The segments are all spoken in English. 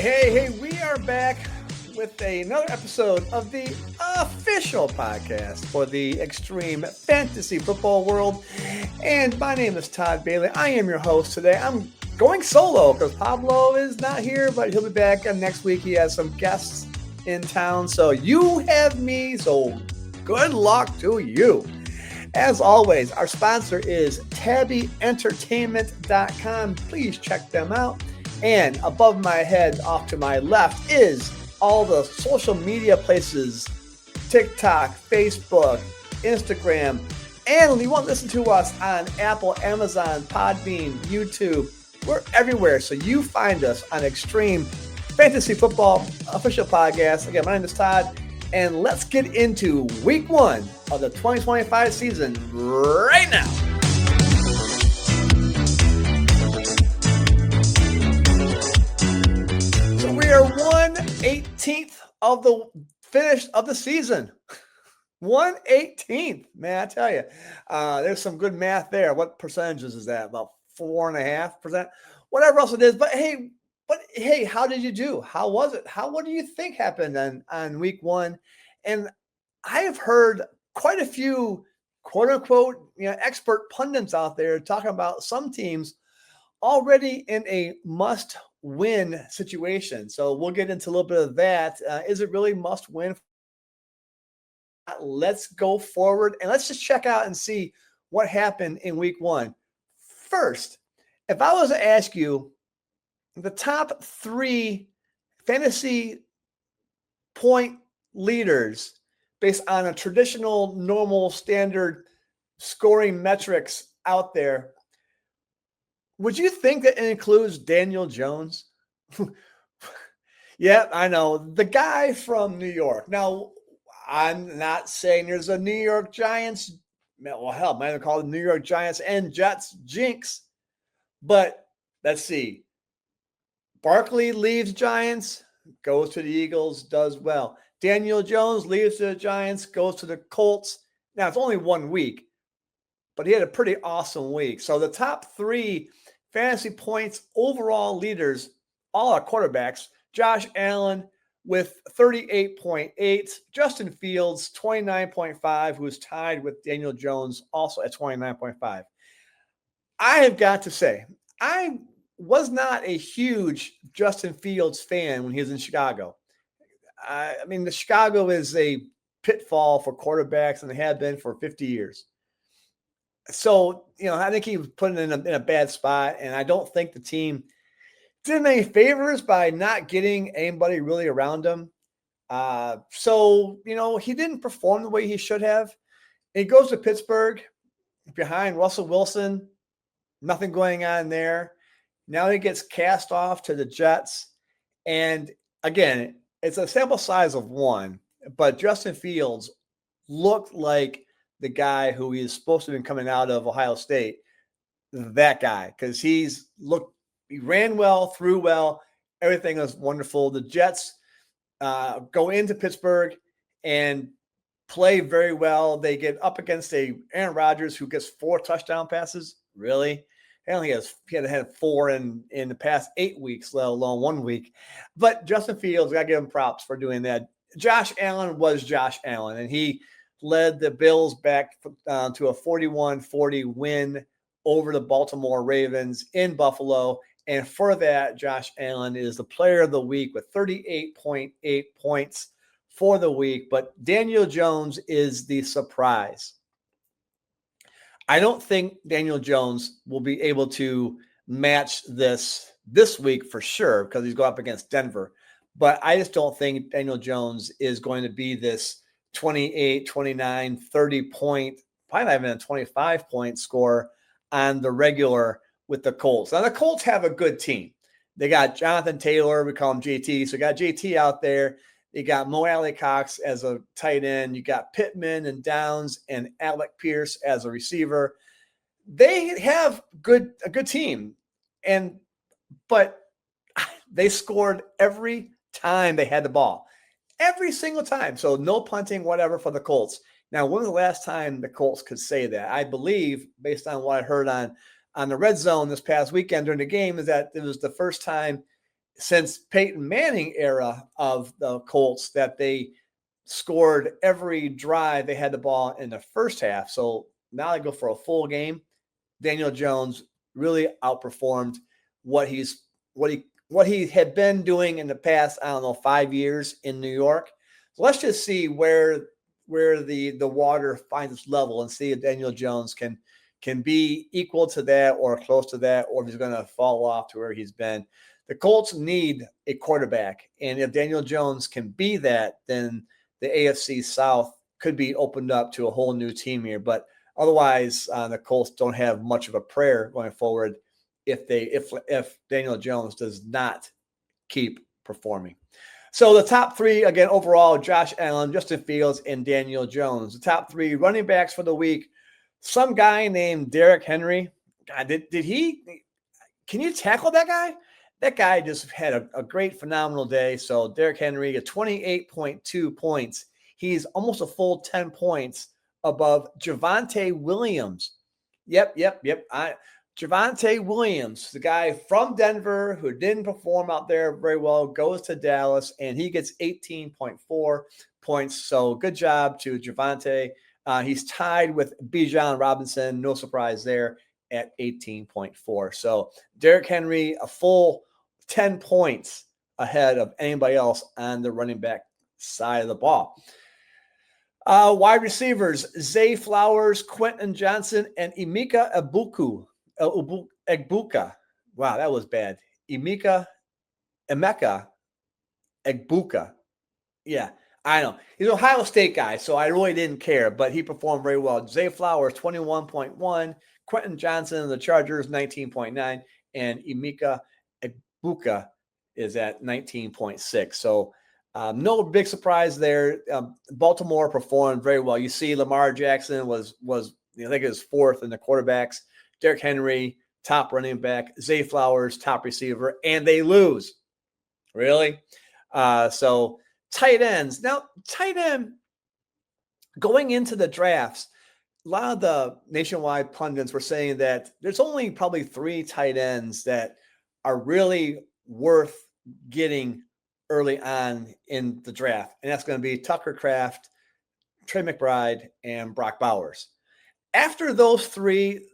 Hey, we are back with another episode of the official podcast for the extreme fantasy football world. And my name is Todd Bailey. I am your host today. I'm going solo because Pablo is not here, but he'll be back next week. He has some guests in town. So you have me, so good luck to you. As always, our sponsor is tabbyentertainment.com. Please check them out. And above my head, off to my left, is all the social media places, TikTok, Facebook, Instagram. And you want to listen to us on Apple, Amazon, Podbean, YouTube. We're everywhere. So you find us on Extreme Fantasy Football Official Podcast. Again, my name is Todd. And let's get into week one of the 2025 season right now. We are 1/18th of the finish of the season. 1/18th, man, I tell you. There's some good math there. What percentages is that? About 4.5%? Whatever else it is. But hey, how did you do? How was it? What do you think happened on week one? And I have heard quite a few quote unquote, expert pundits out there talking about some teams already in a must-win situation. So we'll get into a little bit of that. Is it really must-win? Let's go forward and let's just check out and see what happened in week one. First, if I was to ask you the top 3 fantasy point leaders based on a traditional, normal, standard scoring metrics out there, would you think that it includes Daniel Jones? Yeah, I know. The guy from New York. Now, I'm not saying there's a New York Giants. Well, hell, might have called the New York Giants and Jets jinx. But let's see. Barkley leaves Giants, goes to the Eagles, does well. Daniel Jones leaves the Giants, goes to the Colts. Now, it's only 1 week, but he had a pretty awesome week. So the top 3 fantasy points overall leaders, all are quarterbacks. Josh Allen with 38.8, Justin Fields 29.5, who's tied with Daniel Jones also at 29.5. I have got to say, I was not a huge Justin Fields fan when he was in Chicago. I mean, the Chicago is a pitfall for quarterbacks, and they have been for 50 years. So, I think he was put in a bad spot, and I don't think the team did him any favors by not getting anybody really around him. So, he didn't perform the way he should have. He goes to Pittsburgh behind Russell Wilson, nothing going on there. Now he gets cast off to the Jets. And again, it's a sample size of 1, but Justin Fields looked like the guy who is supposed to have been coming out of Ohio State, that guy, because he ran well, threw well, everything was wonderful. The Jets go into Pittsburgh and play very well. They get up against Aaron Rodgers who gets 4 touchdown passes. Really? He only had 4 in the past 8 weeks, let alone 1 week. But Justin Fields, got to give him props for doing that. Josh Allen was Josh Allen, and he led the Bills back to a 41-40 win over the Baltimore Ravens in Buffalo. And for that, Josh Allen is the player of the week with 38.8 points for the week. But Daniel Jones is the surprise. I don't think Daniel Jones will be able to match this week for sure because he's going up against Denver. But I just don't think Daniel Jones is going to be this 28, 29, 30 point, probably not even a 25 point score on the regular with the Colts. Now, the Colts have a good team. They got Jonathan Taylor, we call him JT. So, got JT out there. You got Mo Alley-Cox as a tight end. You got Pittman and Downs and Alec Pierce as a receiver. They have a good team. But they scored every time they had the ball. Every single time. So no punting, whatever for the Colts. Now, when was the last time the Colts could say that? I believe, based on what I heard on the Red Zone this past weekend during the game, is that it was the first time since Peyton Manning era of the Colts that they scored every drive they had the ball in the first half. So now they go for a full game. Daniel Jones really outperformed what he had been doing in the past, I don't know, 5 years in New York. So let's just see where the water finds its level and see if Daniel Jones can be equal to that or close to that, or if he's going to fall off to where he's been. The Colts need a quarterback, and if Daniel Jones can be that, then the AFC South could be opened up to a whole new team here. But otherwise, the Colts don't have much of a prayer going forward if Daniel Jones does not keep performing. So the top three, again, overall, Josh Allen, Justin Fields, and Daniel Jones. The top three running backs for the week, some guy named Derrick Henry. God, can you tackle that guy? That guy just had a great, phenomenal day. So Derrick Henry at 28.2 points. He's almost a full 10 points above Javonte Williams. Yep. Javonte Williams, the guy from Denver who didn't perform out there very well, goes to Dallas, and he gets 18.4 points. So good job to Javonte. He's tied with Bijan Robinson. No surprise there at 18.4. So Derrick Henry, a full 10 points ahead of anybody else on the running back side of the ball. Wide receivers, Zay Flowers, Quentin Johnson, and Emeka Egbuka. Wow, that was bad. Emeka Egbuka. Yeah, I know. He's an Ohio State guy, so I really didn't care, but he performed very well. Zay Flowers, 21.1. Quentin Johnson and the Chargers, 19.9. And Emeka Egbuka is at 19.6. So no big surprise there. Baltimore performed very well. You see Lamar Jackson was I think it was fourth in the quarterbacks. Derrick Henry, top running back. Zay Flowers, top receiver. And they lose. Really? So tight ends. Now, tight end, going into the drafts, a lot of the nationwide pundits were saying that there's only probably 3 tight ends that are really worth getting early on in the draft. And that's going to be Tucker Kraft, Trey McBride, and Brock Bowers. After those 3,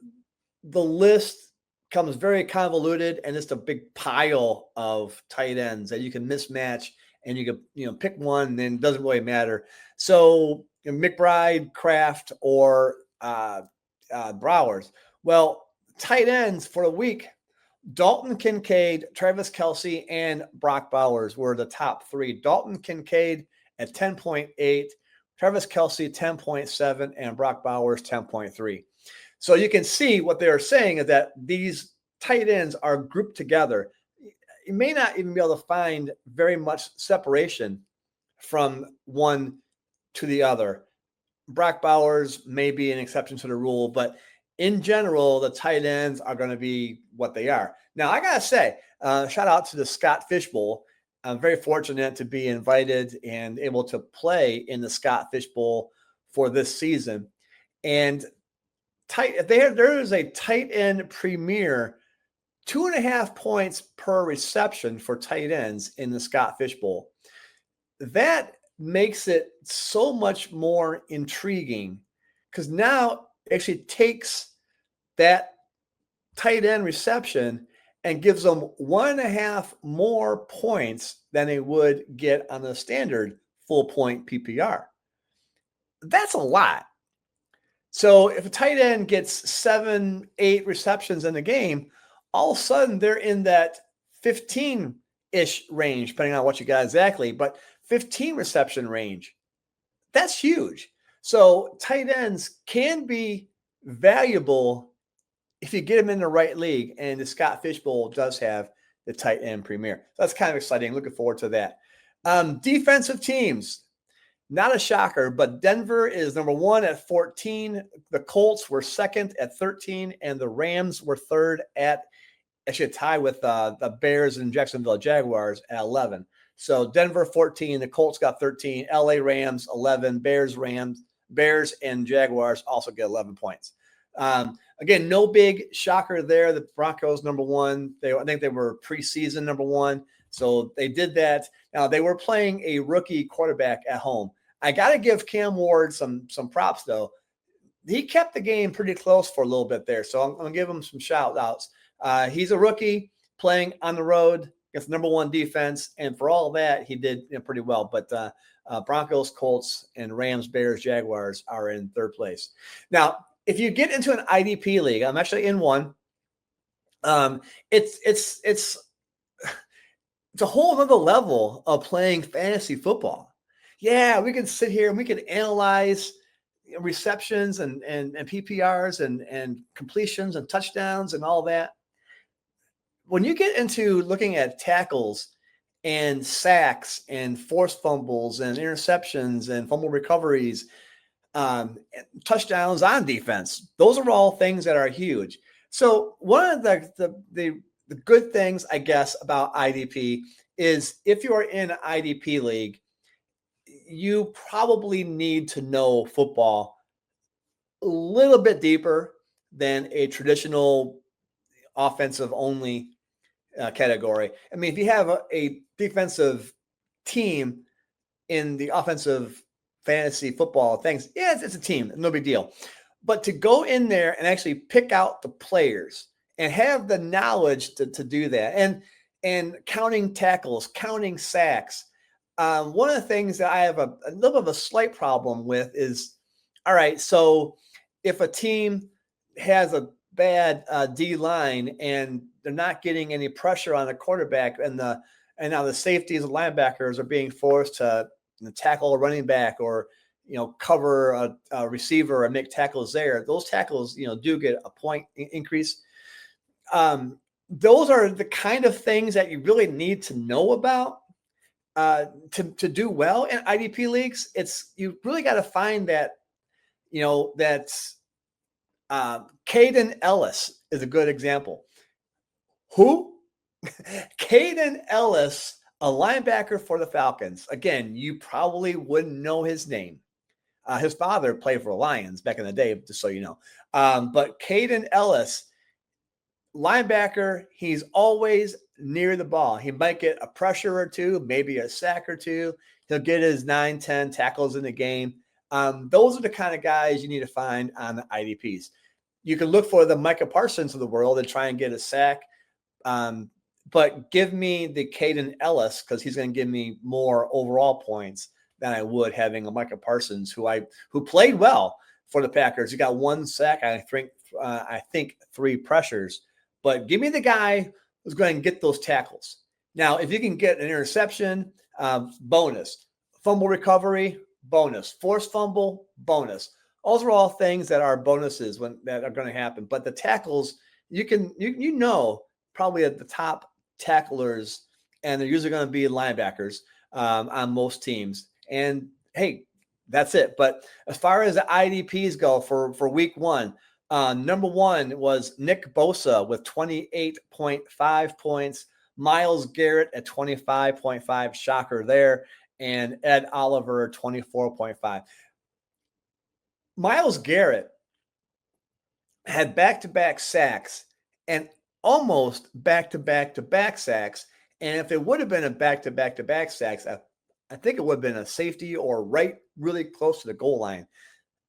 the list comes very convoluted, and it's a big pile of tight ends that you can mismatch, and you can pick one, and then it doesn't really matter. So McBride, Kraft, or Bowers. Well, tight ends for the week, Dalton Kincaid, Travis Kelce, and Brock Bowers were the top 3. Dalton Kincaid at 10.8, Travis Kelce 10.7, and Brock Bowers 10.3. So you can see what they are saying is that these tight ends are grouped together. You may not even be able to find very much separation from one to the other. Brock Bowers may be an exception to the rule, but in general, the tight ends are going to be what they are. Now, I got to say, shout out to the Scott Fish Bowl. I'm very fortunate to be invited and able to play in the Scott Fish Bowl for this season. And there is a tight end premier, 2.5 points per reception for tight ends in the Scott Fish Bowl. That makes it so much more intriguing because now it actually takes that tight end reception and gives them 1.5 more points than they would get on the standard full point PPR. That's a lot. So if a tight end gets 7-8 receptions in the game, all of a sudden they're in that 15-ish range, depending on what you got exactly, but 15 reception range. That's huge. So tight ends can be valuable if you get them in the right league, and the Scott Fish Bowl does have the tight end premier. So that's kind of exciting. Looking forward to that. Defensive teams, not a shocker, but Denver is number 1 at 14. The Colts were second at 13, and the Rams were third at actually a tie with the Bears and Jacksonville Jaguars at 11. So Denver 14, the Colts got 13, LA Rams 11, Bears and Jaguars also get 11 points. Again, no big shocker there. The Broncos number 1. I think they were preseason number 1. So they did that. Now they were playing a rookie quarterback at home. I got to give Cam Ward some props though. He kept the game pretty close for a little bit there. So I'm going to give him some shout outs. He's a rookie playing on the road against number one defense. And for all that, he did pretty well. But Broncos, Colts, and Rams, Bears, Jaguars are in third place. Now, if you get into an IDP league, I'm actually in one. It's a whole other level of playing fantasy football. Yeah, we can sit here and we can analyze receptions and PPRs and completions and touchdowns and all that. When you get into looking at tackles and sacks and forced fumbles and interceptions and fumble recoveries, touchdowns on defense, those are all things that are huge. So one of the good things, I guess, about IDP is if you are in an IDP league, you probably need to know football a little bit deeper than a traditional offensive only category. I mean, if you have a defensive team in the offensive fantasy football things, yeah, it's a team, no big deal. But to go in there and actually pick out the players and have the knowledge to do that, and counting tackles, counting sacks. One of the things that I have a little bit of a slight problem with is, all right, so if a team has a bad D line and they're not getting any pressure on the quarterback, and now the safeties and linebackers are being forced to tackle a running back or cover a receiver and make tackles there. Those tackles do get a point increase. Those are the kind of things that you really need to know about to do well in IDP leagues. You really got to find that Caden Ellis is a good example. Who? Caden Ellis, a linebacker for the Falcons. Again, you probably wouldn't know his name. His father played for the Lions back in the day, just so you know. But Caden Ellis, linebacker, he's always near the ball. He might get a pressure or two, maybe a sack or two. He'll get his 9-10 tackles in the game. Those are the kind of guys you need to find on the IDPs. You can look for the Micah Parsons of the world and try and get a sack. But give me the Caden Ellis, because he's going to give me more overall points than I would having a Micah Parsons, who played well for the Packers. He got one sack, I think 3 pressures. But give me the guy who's going to get those tackles. Now, if you can get an interception, bonus. Fumble recovery, bonus. Forced fumble, bonus. Those are all things that are bonuses that are going to happen. But the tackles, probably at the top tacklers, and they're usually going to be linebackers on most teams. And hey, that's it. But as far as the IDPs go for week 1, number 1 was Nick Bosa with 28.5 points. Myles Garrett at 25.5, shocker there. And Ed Oliver, 24.5. Myles Garrett had back-to-back sacks and almost back-to-back-to-back sacks. And if it would have been a back-to-back-to-back sacks, I think it would have been a safety or right really close to the goal line.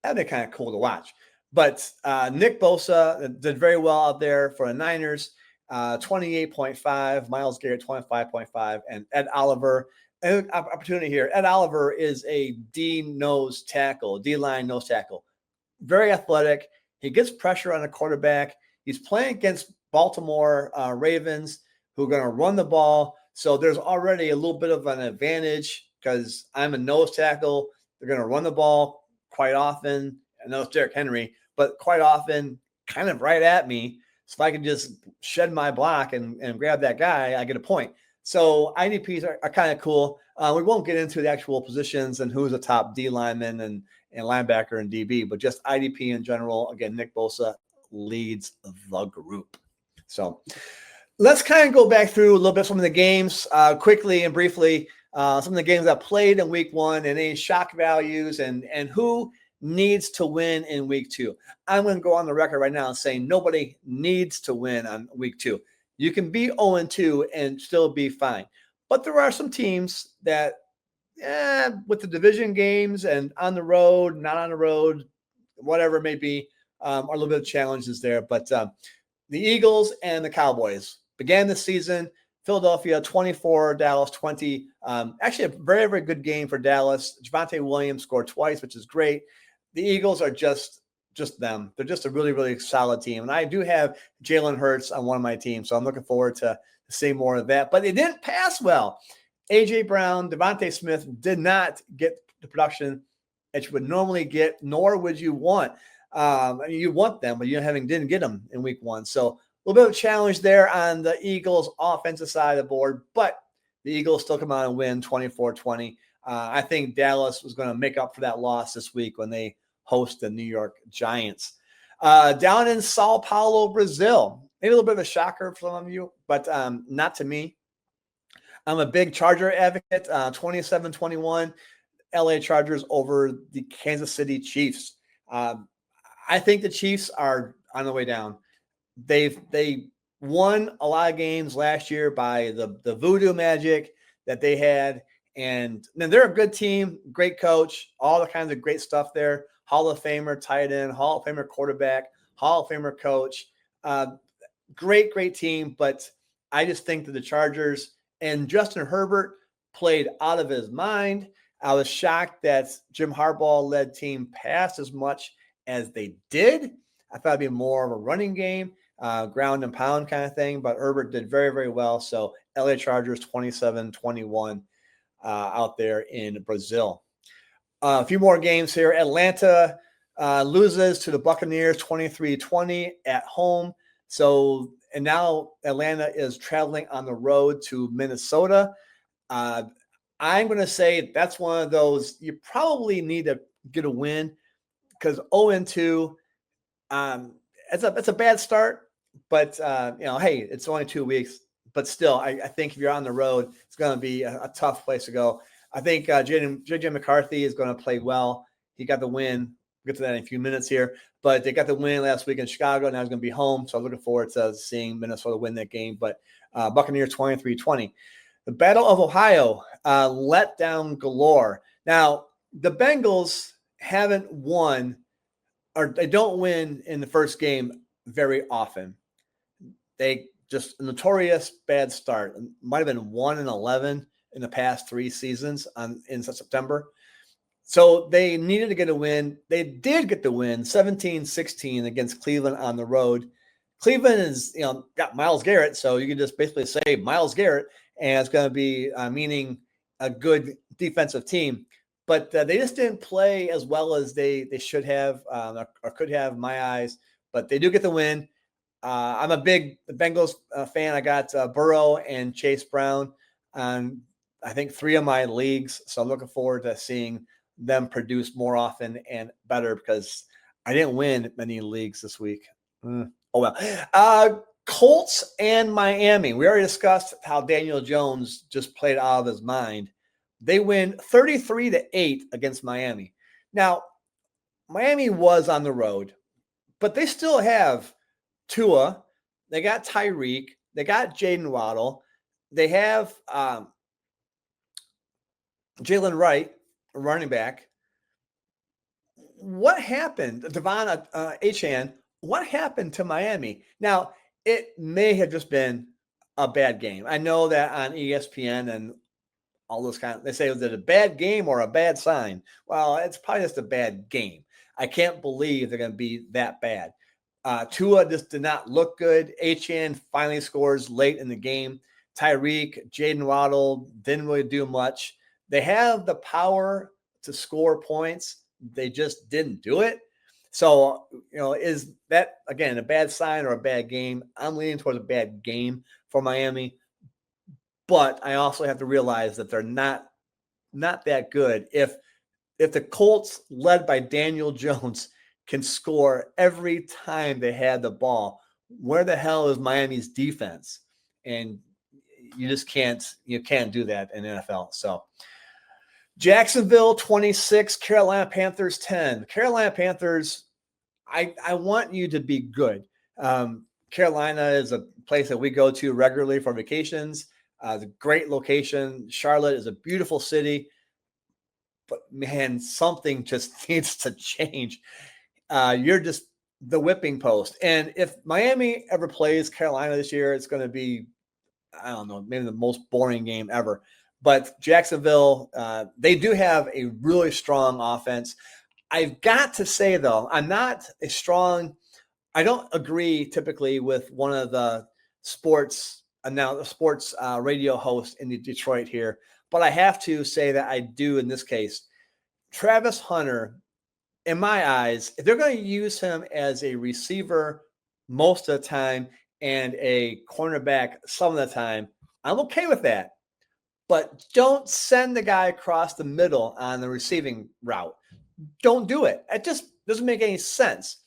That would be kind of cool to watch. But Nick Bosa did very well out there for the Niners, 28.5, Myles Garrett, 25.5, and Ed Oliver. An opportunity here. Ed Oliver is a D-line nose tackle. Very athletic. He gets pressure on the quarterback. He's playing against Baltimore Ravens, who are going to run the ball. So there's already a little bit of an advantage because I'm a nose tackle. They're going to run the ball quite often. I know it's Derrick Henry, but quite often kind of right at me. So if I can just shed my block and grab that guy, I get a point. So IDPs are kind of cool. We won't get into the actual positions and who's the top D lineman and linebacker and DB, but just IDP in general. Again, Nick Bosa leads the group. So let's kind of go back through a little bit some of the games quickly and briefly. Some of the games that played in week 1 and any shock values and who needs to win in week 2. I'm going to go on the record right now and say nobody needs to win on week 2. You can be 0-2 and still be fine. But there are some teams that, with the division games and on the road, not on the road, whatever it may be, are a little bit of challenges there. But the Eagles and the Cowboys began the season. Philadelphia 24, Dallas 20. Actually, a very, very good game for Dallas. Javonte Williams scored twice, which is great. The Eagles are just them. They're just a really, really solid team. And I do have Jalen Hurts on one of my teams, so I'm looking forward to seeing more of that. But they didn't pass well. A.J. Brown, Devontae Smith did not get the production that you would normally get, nor would you want. You want them, but you didn't get them in week one. So a little bit of a challenge there on the Eagles' offensive side of the board, but the Eagles still come out and win 24-20. I think Dallas was going to make up for that loss this week when they host the New York Giants. Down in Sao Paulo, Brazil, maybe a little bit of a shocker for some of you, but not to me. I'm a big Charger advocate, 27-21, LA Chargers over the Kansas City Chiefs. I think the Chiefs are on the way down. They won a lot of games last year by the voodoo magic that they had. And then they're a good team, great coach, all the kinds of great stuff there. Hall of Famer tight end, Hall of Famer quarterback, Hall of Famer coach. Great team. But I just think that the Chargers and Justin Herbert played out of his mind. I was shocked that Jim Harbaugh-led team passed as much as they did. I thought it'd be more of a running game, ground and pound kind of thing, but Herbert did very, very well. So LA Chargers 27-21 out there in Brazil. A few more games here. Atlanta loses to the Buccaneers 23-20 at home. So, and now Atlanta is traveling on the road to Minnesota. I'm going to say that's one of those you probably need to get a win because 0-2, it's a bad start. But, hey, it's only 2 weeks. But still, I think if you're on the road, it's going to be a tough place to go. I think J.J. McCarthy is going to play well. He got the win. We'll get to that in a few minutes here. But they got the win last week in Chicago. Now he's going to be home. So I'm looking forward to seeing Minnesota win that game. But Buccaneers 23-20. The Battle of Ohio, let down galore. Now, the Bengals haven't won, or they don't win in the first game very often. They just a notorious bad start. Might have been 1-11 in the past 3 seasons in September. So they needed to get a win. They did get the win, 17-16 against Cleveland on the road. Cleveland is, got Myles Garrett, so you can just basically say Myles Garrett, and it's going to be meaning a good defensive team. But they just didn't play as well as they should have or could have, in my eyes. But they do get the win. I'm a big Bengals fan. I got Burrow and Chase Brown on, I think, 3 of my leagues. So I'm looking forward to seeing them produce more often and better because I didn't win many leagues this week. Oh, well. Colts and Miami. We already discussed how Daniel Jones just played out of his mind. They win 33-8 against Miami. Now, Miami was on the road, but they still have Tua, they got Tyreek, they got Jaden Waddle, they have Jalen Wright, running back. What happened, Devon Achane? What happened to Miami? Now, it may have just been a bad game. I know that on ESPN and all those they say, was it a bad game or a bad sign? Well, it's probably just a bad game. I can't believe they're going to be that bad. Tua just did not look good. Achane finally scores late in the game. Tyreek, Jaden Waddle didn't really do much. They have the power to score points. They just didn't do it. So, is that, again, a bad sign or a bad game? I'm leaning towards a bad game for Miami. But I also have to realize that they're not that good. If the Colts, led by Daniel Jones, can score every time they had the ball, where the hell is Miami's defense? And you just can't do that in NFL. So Jacksonville 26, Carolina Panthers 10. Carolina Panthers, I want you to be good. Carolina is a place that we go to regularly for vacations. The great location. Charlotte is a beautiful city, but man, something just needs to change. You're just the whipping post. And if Miami ever plays Carolina this year, it's going to be, I don't know, maybe the most boring game ever. But Jacksonville, they do have a really strong offense. I've got to say, though, I don't agree typically with one of the sports radio hosts in Detroit here, but I have to say that I do in this case. Travis Hunter, in my eyes, if they're going to use him as a receiver most of the time and a cornerback some of the time, I'm okay with that. But don't send the guy across the middle on the receiving route. Don't do it. It just doesn't make any sense.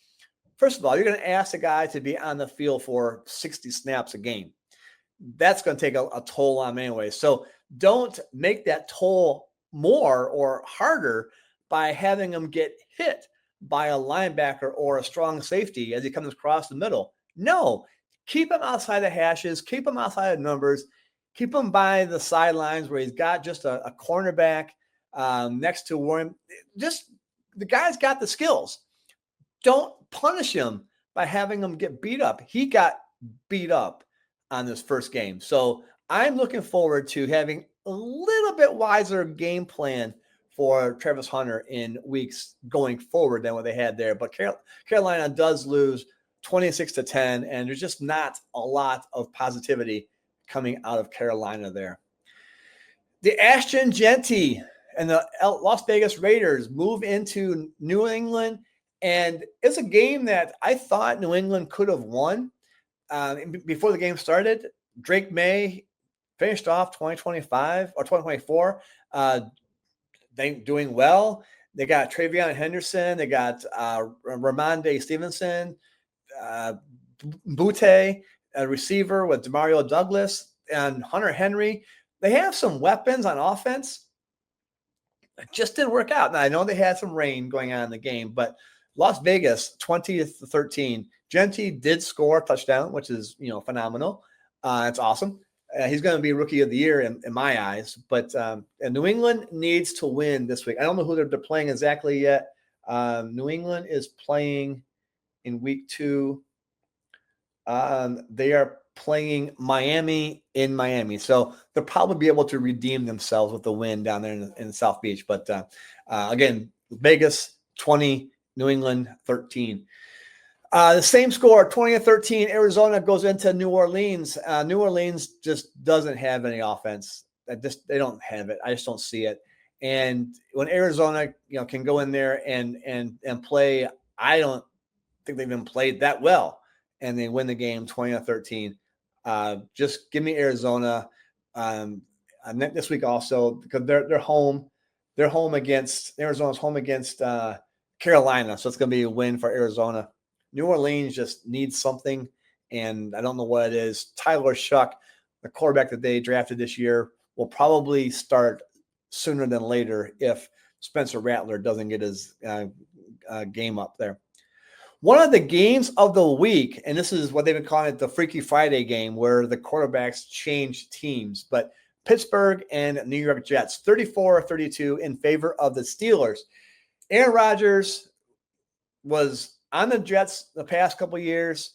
First of all, you're going to ask the guy to be on the field for 60 snaps a game. That's going to take a toll on him anyway. So don't make that toll more or harder by having him get hit by a linebacker or a strong safety as he comes across the middle. No, keep him outside the hashes, keep him outside the numbers, keep him by the sidelines where he's got just a cornerback next to him. Just the guy's got the skills. Don't punish him by having him get beat up. He got beat up on this first game. So I'm looking forward to having a little bit wiser game plan for Travis Hunter in weeks going forward than what they had there. But Carolina does lose 26-10, and there's just not a lot of positivity coming out of Carolina there. The Ashton Genty and the Las Vegas Raiders move into New England, and it's a game that I thought New England could have won. Before the game started, Drake May finished off 2025 or 2024. They doing well. They got Travion Henderson. They got Ramondre Stevenson, Butte, a receiver with Demario Douglas and Hunter Henry. They have some weapons on offense. It just didn't work out. Now, I know they had some rain going on in the game, but Las Vegas, 20-13. Genty did score a touchdown, which is, phenomenal. It's awesome. He's going to be Rookie of the Year in my eyes. But New England needs to win this week. I don't know who they're playing exactly yet. New England is playing in week 2. They are playing Miami in Miami. So they'll probably be able to redeem themselves with the win down there in South Beach. But again, Vegas 20, New England 13. The same score, 20-13. Arizona goes into New Orleans. New Orleans just doesn't have any offense. They don't have it. I just don't see it. And when Arizona, can go in there and play, I don't think they've been played that well. And they win the game 20-13. Just give me Arizona. This week also, because they're home. They're home against Arizona's home against Carolina, so it's going to be a win for Arizona. New Orleans just needs something, and I don't know what it is. Tyler Shuck, the quarterback that they drafted this year, will probably start sooner than later if Spencer Rattler doesn't get his game up there. One of the games of the week, and this is what they've been calling it, the Freaky Friday game, where the quarterbacks change teams, but Pittsburgh and New York Jets, 34-32 in favor of the Steelers. Aaron Rodgers was on the Jets the past couple of years.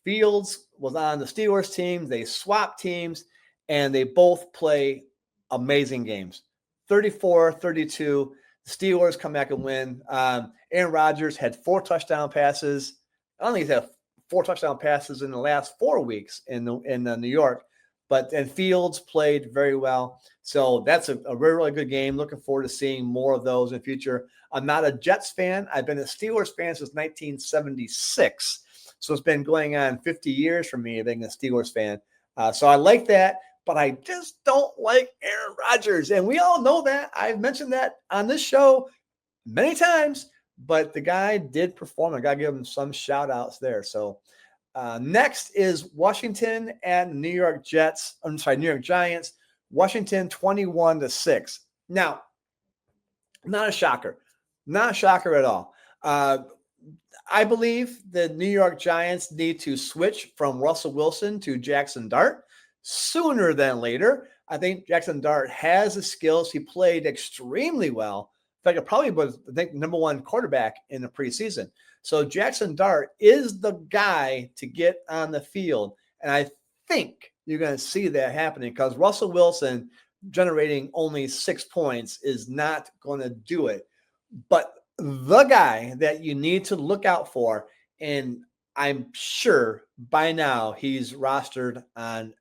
Fields was on the Steelers team. They swapped teams, and they both play amazing games. 34-32. The Steelers come back and win. Aaron Rodgers had 4 touchdown passes. I don't think he's had 4 touchdown passes in the last 4 weeks in New York. And Fields played very well. So that's a really, really good game. Looking forward to seeing more of those in the future. I'm not a Jets fan. I've been a Steelers fan since 1976. So it's been going on 50 years for me being a Steelers fan. So I like that, but I just don't like Aaron Rodgers. And we all know that. I've mentioned that on this show many times, but the guy did perform. I got to give him some shout outs there. So next is Washington and New York Giants. Washington 21-6. Now, not a shocker. Not a shocker at all. I believe the New York Giants need to switch from Russell Wilson to Jackson Dart sooner than later. I think Jackson Dart has the skills. He played extremely well. In fact, it probably was, I think, number one quarterback in the preseason. So Jackson Dart is the guy to get on the field. And I think you're going to see that happening because Russell Wilson generating only 6 points is not going to do it. But the guy that you need to look out for, and I'm sure by now he's rostered on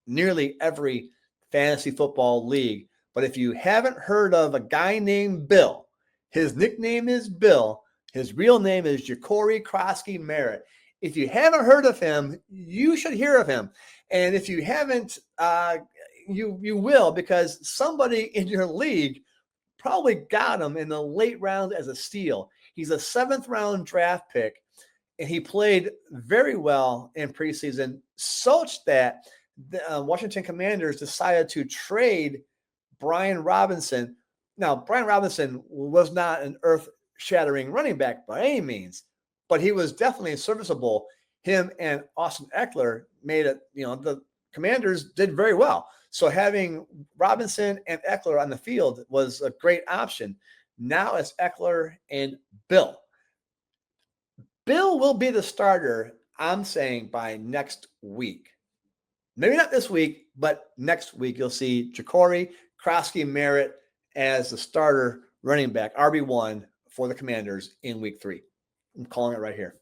nearly every fantasy football league. But if you haven't heard of a guy named Bill, his nickname is Bill. His real name is Ja'Cory Krosky Merritt. If you haven't heard of him, you should hear of him. And if you haven't, you will, because somebody in your league probably got him in the late round as a steal. He's a 7th round draft pick, and he played very well in preseason, such that the Washington Commanders decided to trade Brian Robinson. Now, Brian Robinson was not an earth-shattering running back by any means, but he was definitely serviceable. Him and Austin Eckler made it, the Commanders did very well. So having Robinson and Eckler on the field was a great option. Now it's Eckler and Bill. Bill will be the starter, I'm saying, by next week. Maybe not this week, but next week you'll see Ja'Cory Krosky Merritt as the starter running back, RB1 for the Commanders in week 3. I'm calling it right here.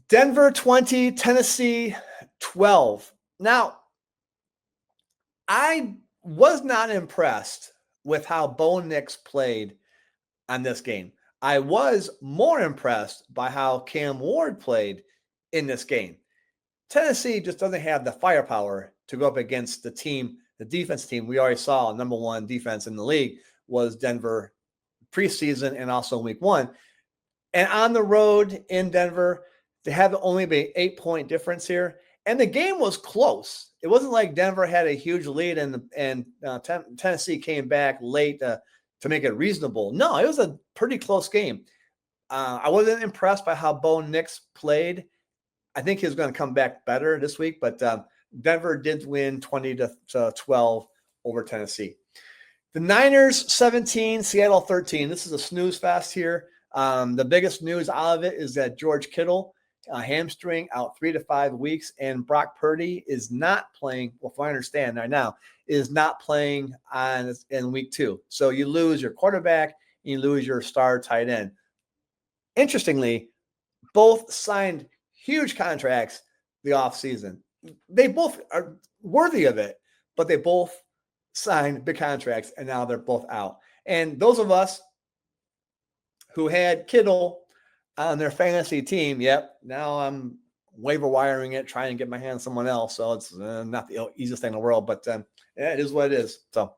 Denver 20, Tennessee 12. Now, I was not impressed with how Bo Nix played on this game. I was more impressed by how Cam Ward played in this game. Tennessee just doesn't have the firepower to go up against the defense team. We already saw number one defense in the league was Denver preseason and also week 1. And on the road in Denver, they have only been 8-point difference here. And the game was close. It wasn't like Denver had a huge lead and Tennessee came back late to make it reasonable. No, it was a pretty close game. I wasn't impressed by how Bo Nix played. I think he was going to come back better this week, but Denver did win 20-12 over Tennessee. The Niners 17, Seattle 13. This is a snooze fest here. The biggest news out of it is that George Kittle, hamstring, out 3 to 5 weeks, and Brock Purdy is not playing. Well, if I understand right now, is not playing in week 2. So you lose your quarterback, and you lose your star tight end. Interestingly, both signed huge contracts the offseason. They both are worthy of it, but they both signed big contracts, and now they're both out. And those of us who had Kittle on their fantasy team, now I'm waiver wiring it, trying to get my hand on someone else. So it's not the easiest thing in the world, but it is what it is. So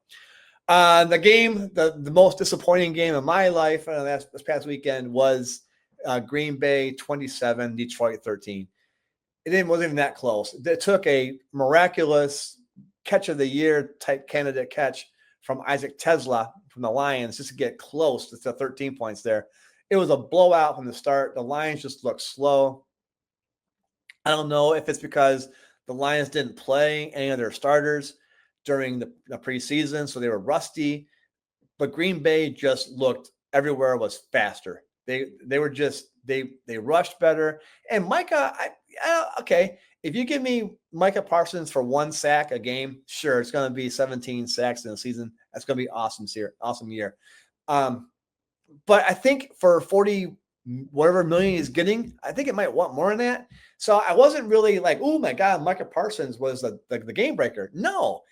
the game, the most disappointing game of my life this past weekend was Green Bay 27, Detroit 13. It wasn't even that close. It took a miraculous catch of the year type candidate catch from Isaac Tesla from the Lions just to get close to 13 points there. It was a blowout from the start. The Lions just looked slow. I don't know if it's because the Lions didn't play any of their starters during the preseason, so they were rusty. But Green Bay just looked everywhere was faster. They were just they rushed better. And Micah, okay, if you give me Micah Parsons for 1 sack a game, sure, it's going to be 17 sacks in a season. That's going to be awesome year. But I think for 40 whatever million he's getting, I think it might want more than that. So I wasn't really like, oh my God, Micah Parsons was the game breaker. No,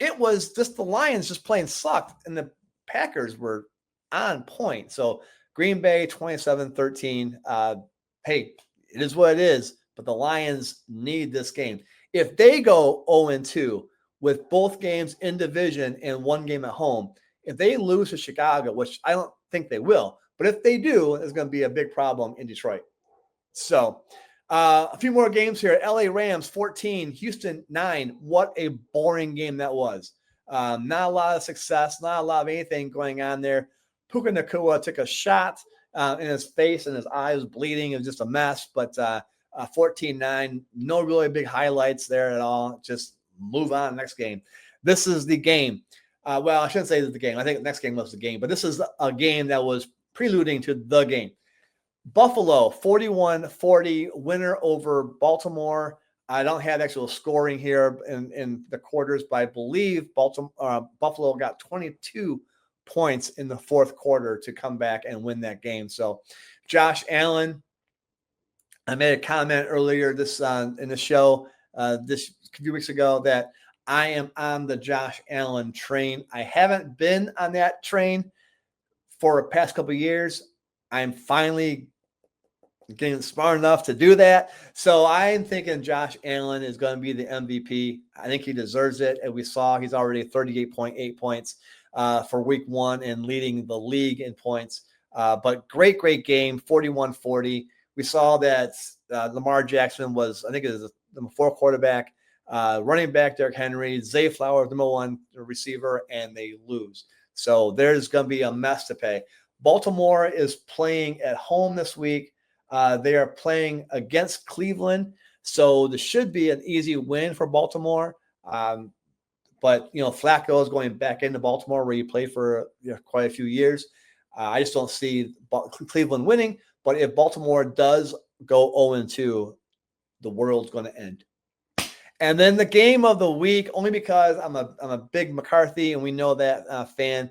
it was just the Lions just plain sucked, and the Packers were on point. So Green Bay 27-13. Hey, it is what it is, but the Lions need this game. If they go 0-2 with both games in division and 1 game at home, if they lose to Chicago, which I don't think they will, but if they do, it's going to be a big problem in Detroit. So a few more games here. LA Rams 14, Houston 9. What a boring game that was. Not a lot of success, not a lot of anything going on there. Puka Nacua took a shot in his face and his eye was bleeding. It was just a mess. But 14-9. No really big highlights there at all. Just move on next game. This is the game. Well, I shouldn't say the game. I think the next game was the game, but this is a game that was preluding to the game. Buffalo 41-40 winner over Baltimore. I don't have actual scoring here in the quarters, but I believe Buffalo got 22 points in the fourth quarter to come back and win that game. So Josh Allen, I made a comment earlier in the show this a few weeks ago that I am on the Josh Allen train. I haven't been on that train for the past couple of years. I'm finally getting smart enough to do that. So I'm thinking Josh Allen is going to be the MVP. I think he deserves it. And we saw he's already 38.8 points for week one and leading the league in points. But great game, 41-40. We saw that Lamar Jackson was, I think it was the number 4 quarterback, running back Derrick Henry, Zay Flowers, number 1 receiver, and they lose. So there's going to be a mess to pay. Baltimore is playing at home this week. They are playing against Cleveland. So this should be an easy win for Baltimore. But, Flacco is going back into Baltimore where he played for quite a few years. I just don't see Cleveland winning. But if Baltimore does go 0-2, the world's going to end. And then the game of the week, only because I'm a big McCarthy, and we know that fan.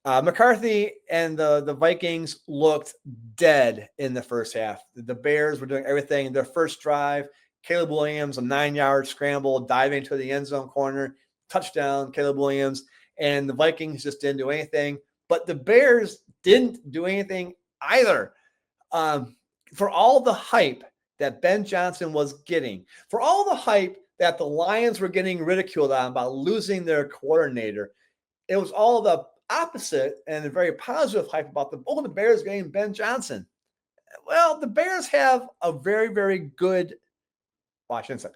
McCarthy and the Vikings looked dead in the first half. The Bears were doing everything. Their first drive, Caleb Williams, a 9-yard scramble, diving to the end zone corner, touchdown, Caleb Williams. And the Vikings just didn't do anything. But the Bears didn't do anything either. For all the hype that Ben Johnson was getting, for all the hype that the Lions were getting ridiculed on about losing their coordinator, it was all the opposite and a very positive hype about the Bears getting Ben Johnson. Well, the Bears have a very, very good. Well, I shouldn't say.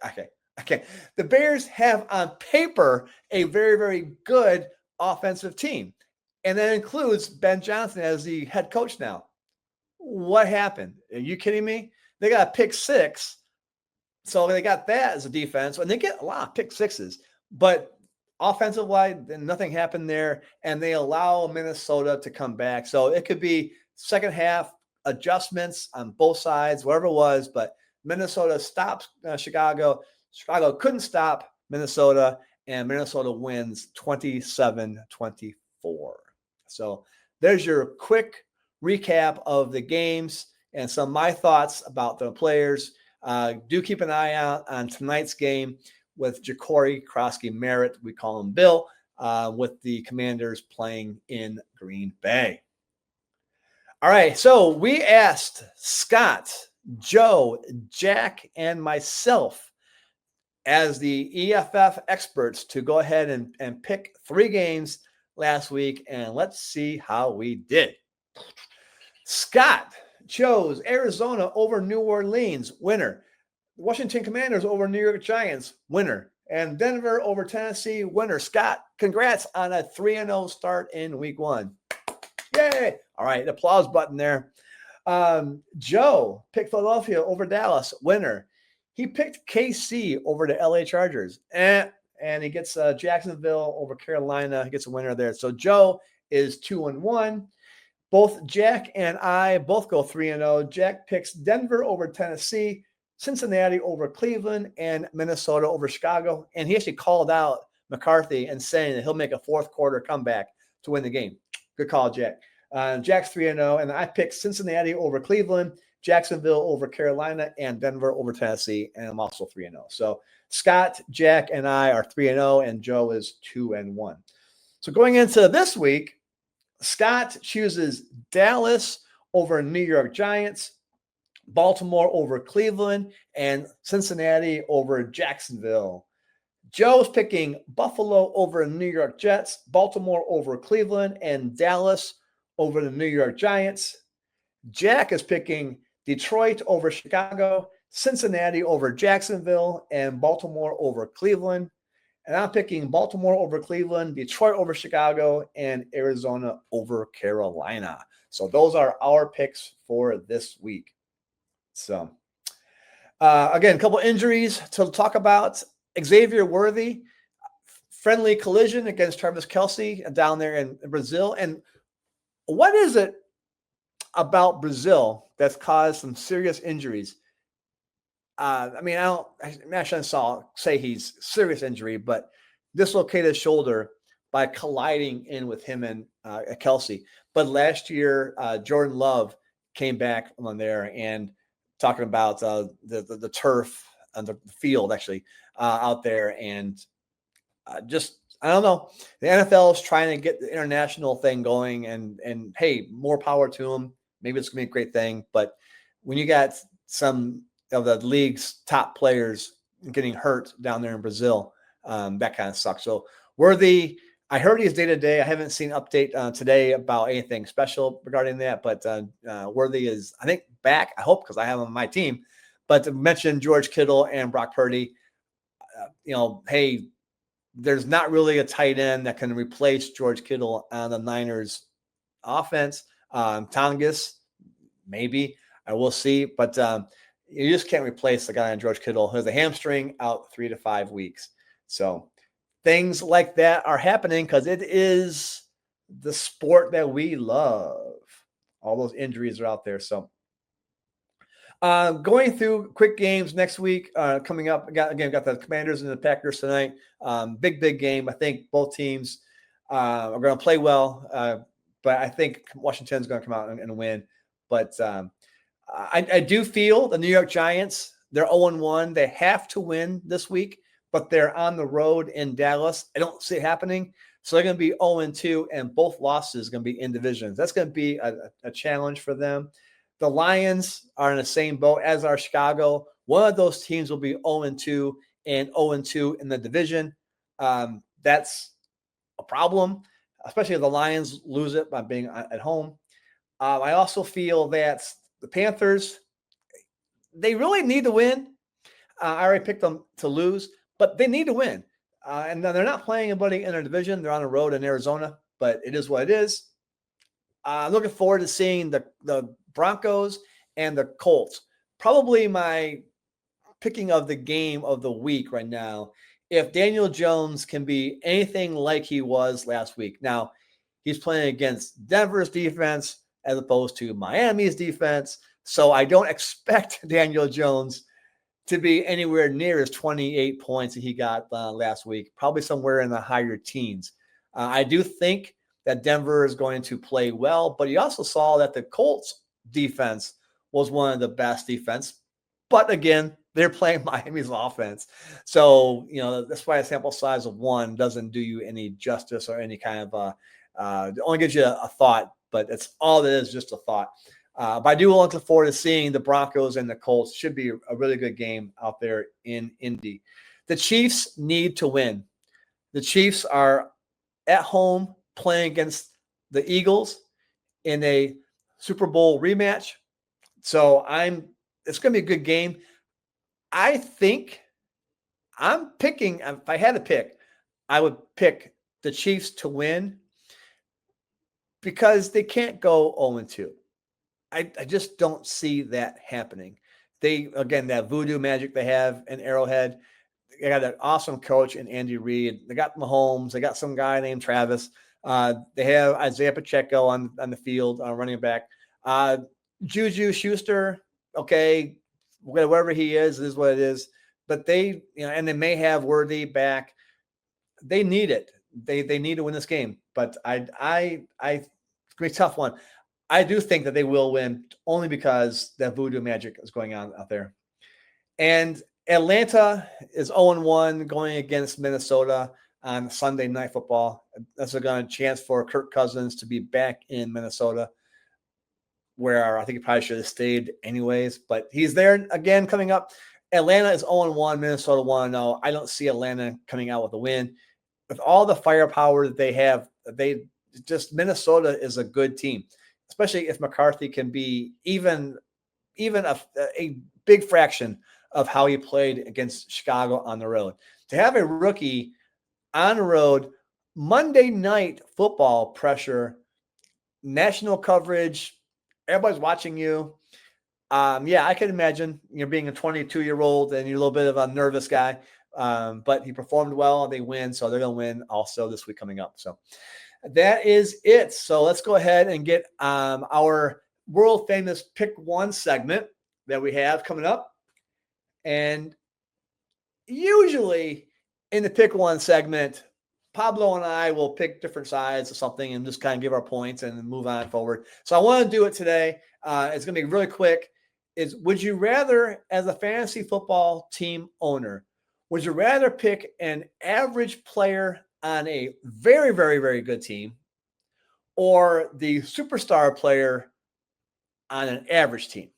Okay. The Bears have on paper a very, very good offensive team, and that includes Ben Johnson as the head coach now. What happened? Are you kidding me? They got a pick 6. So they got that as a defense, and they get a lot of pick 6s. But offensive line, nothing happened there, and they allow Minnesota to come back. So it could be second half adjustments on both sides, whatever it was. But Minnesota stops Chicago. Chicago couldn't stop Minnesota, and Minnesota wins 27-24. So there's your quick recap of the games and some of my thoughts about the players. Do keep an eye out on tonight's game with Ja'Cory Krosky-Merritt, we call him Bill, with the Commanders playing in Green Bay. All right, so we asked Scott, Joe, Jack, and myself as the EFF experts to go ahead and pick 3 games last week, and let's see how we did. Scott chose Arizona over New Orleans, winner. Washington Commanders over New York Giants, winner. And Denver over Tennessee, winner. Scott, congrats on a 3-0 start in week 1. Yay! All right, applause button there. Joe picked Philadelphia over Dallas, winner. He picked KC over the LA Chargers. And he gets Jacksonville over Carolina. He gets a winner there. So Joe is 2-1. Both Jack and I both go 3-0. Jack picks Denver over Tennessee, Cincinnati over Cleveland, and Minnesota over Chicago. And he actually called out McCarthy and saying that he'll make a fourth quarter comeback to win the game. Good call, Jack. Jack's 3-0, and I picked Cincinnati over Cleveland, Jacksonville over Carolina, and Denver over Tennessee, and I'm also 3-0. So Scott, Jack, and I are 3-0, and Joe is 2-1. So going into this week, Scott chooses Dallas over New York Giants, Baltimore over Cleveland, and Cincinnati over Jacksonville. Joe's picking Buffalo over New York Jets, Baltimore over Cleveland, and Dallas over the New York Giants. Jack is picking Detroit over Chicago, Cincinnati over Jacksonville, and Baltimore over Cleveland. And I'm picking Baltimore over Cleveland, Detroit over Chicago, and Arizona over Carolina. So those are our picks for this week. So Again, a couple injuries to talk about. Xavier Worthy, friendly collision against Travis Kelce down there in Brazil. And what is it about Brazil that's caused some serious injuries? I shouldn't say he's serious injury, but dislocated shoulder by colliding in with him and Kelce. But last year, Jordan Love came back on there and talking about the turf and the field actually out there, and I don't know. The NFL is trying to get the international thing going, and hey, more power to them. Maybe it's gonna be a great thing, but when you got some of the league's top players getting hurt down there in Brazil, that kind of sucks. So Worthy, I heard he's day to day. I haven't seen an update today about anything special regarding that, but Worthy is, I think, back. I hope, because I have him on my team. But to mention George Kittle and Brock Purdy, hey, there's not really a tight end that can replace George Kittle on the Niners offense. Tongas, maybe. I will see. But you just can't replace the guy on George Kittle who has a hamstring out 3 to 5 weeks. So things like that are happening because it is the sport that we love. All those injuries are out there. So going through quick games next week coming up. Got the Commanders and the Packers tonight. Big game. I think both teams are going to play well, but I think Washington's going to come out and win. But I do feel the New York Giants, they're 0-1. They have to win this week, but they're on the road in Dallas. I don't see it happening. So they're going to be 0-2, and both losses are going to be in divisions. That's going to be a challenge for them. The Lions are in the same boat as are Chicago. One of those teams will be 0-2 and 0-2 in the division. That's a problem, especially if the Lions lose it by being at home. I also feel that the Panthers, they really need to win. I already picked them to lose, but they need to win. And they're not playing anybody in their division. They're on the road in Arizona, but it is what it is. Looking forward to seeing the Broncos and the Colts. Probably my picking of the game of the week right now. If Daniel Jones can be anything like he was last week. Now, he's playing against Denver's defense as opposed to Miami's defense. So I don't expect Daniel Jones to be anywhere near his 28 points that he got last week. Probably somewhere in the higher teens. I do think that Denver is going to play well, but you also saw that the Colts defense was one of the best defense. But again, they're playing Miami's offense. So, that's why a sample size of 1 doesn't do you any justice or any kind of it only gives you a thought, but it's all it is, just a thought. But I do look forward to seeing the Broncos and the Colts. Should be a really good game out there in Indy. The Chiefs need to win. The Chiefs are at home playing against the Eagles in a Super Bowl rematch. So it's going to be a good game. I think I'm picking, if I had to pick, I would pick the Chiefs to win because they can't go 0-2. I just don't see that happening. That voodoo magic they have in Arrowhead. They got an awesome coach in Andy Reid. They got Mahomes. They got some guy named Travis. They have Isaiah Pacheco on the field, running back. Juju Schuster, okay, wherever he is what it is. But they may have Worthy back. They need it. They need to win this game. But it's gonna be a tough one. I do think that they will win only because that voodoo magic is going on out there. And Atlanta is 0-1 going against Minnesota on Sunday Night Football. That's a chance for Kirk Cousins to be back in Minnesota, where I think he probably should have stayed anyways. But he's there again coming up. Atlanta is 0-1, Minnesota 1-0. I don't see Atlanta coming out with a win. With all the firepower that they have, Minnesota is a good team, especially if McCarthy can be even a big fraction of how he played against Chicago on the road. To have a rookie on the road, Monday Night Football pressure, national coverage, everybody's watching you. Yeah, I can imagine being a 22-year-old and you're a little bit of a nervous guy. But he performed well and they win. So they're going to win also this week coming up. So that is it. So let's go ahead and get our world famous pick one segment that we have coming up. And usually in the pick one segment, Pablo and I will pick different sides of something and just kind of give our points and move on forward. So I want to do it today. It's going to be really quick. Would you rather, as a fantasy football team owner, would you rather pick an average player on a very, very, very good team or the superstar player on an average team?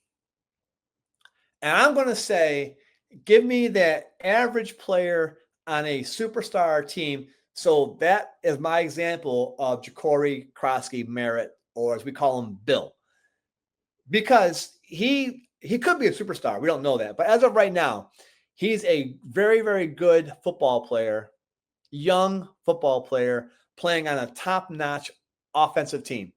And I'm going to say, give me that average player on a superstar team. So that is my example of Jacory Krosky Merritt, or as we call him, Bill. Because he could be a superstar. We don't know that. But as of right now, he's a very, very good football player, young football player, playing on a top-notch offensive team.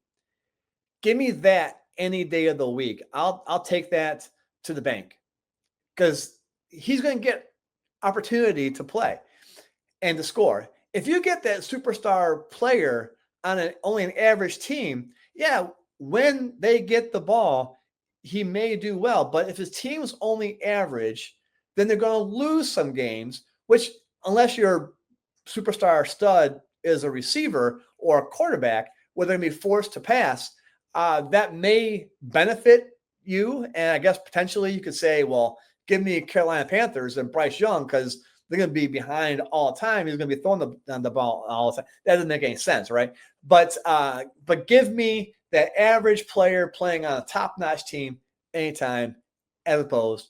Give me that any day of the week. I'll take that to the bank because he's going to get opportunity to play and to score. If you get that superstar player on only an average team, yeah, when they get the ball, he may do well. But if his team's only average, then they're going to lose some games, which unless your superstar stud is a receiver or a quarterback, where they're going to be forced to pass, that may benefit you. And I guess potentially you could say, well, give me Carolina Panthers and Bryce Young because they're going to be behind all the time. He's going to be throwing the ball all the time. That doesn't make any sense, right? But give me that average player playing on a top-notch team anytime as opposed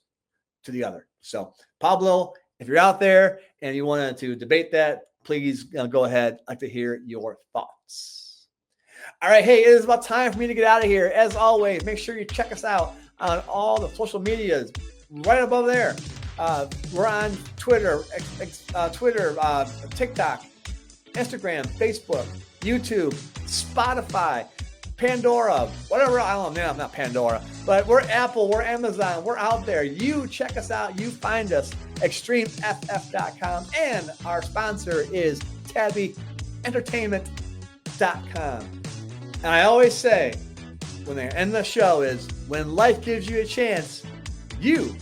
to the other. So, Pablo, if you're out there and you wanted to debate that, please go ahead. I'd like to hear your thoughts. All right. Hey, it is about time for me to get out of here. As always, make sure you check us out on all the social medias right above there. We're on Twitter, TikTok, Instagram, Facebook, YouTube, Spotify, Pandora, whatever. I don't know, man, I'm not Pandora, but we're Apple, we're Amazon, we're out there. You check us out. You find us, extremeff.com. And our sponsor is tabbyentertainment.com. And I always say, when they end the show is, when life gives you a chance, you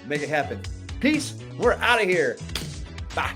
make it happen. Peace. We're out of here. Bye.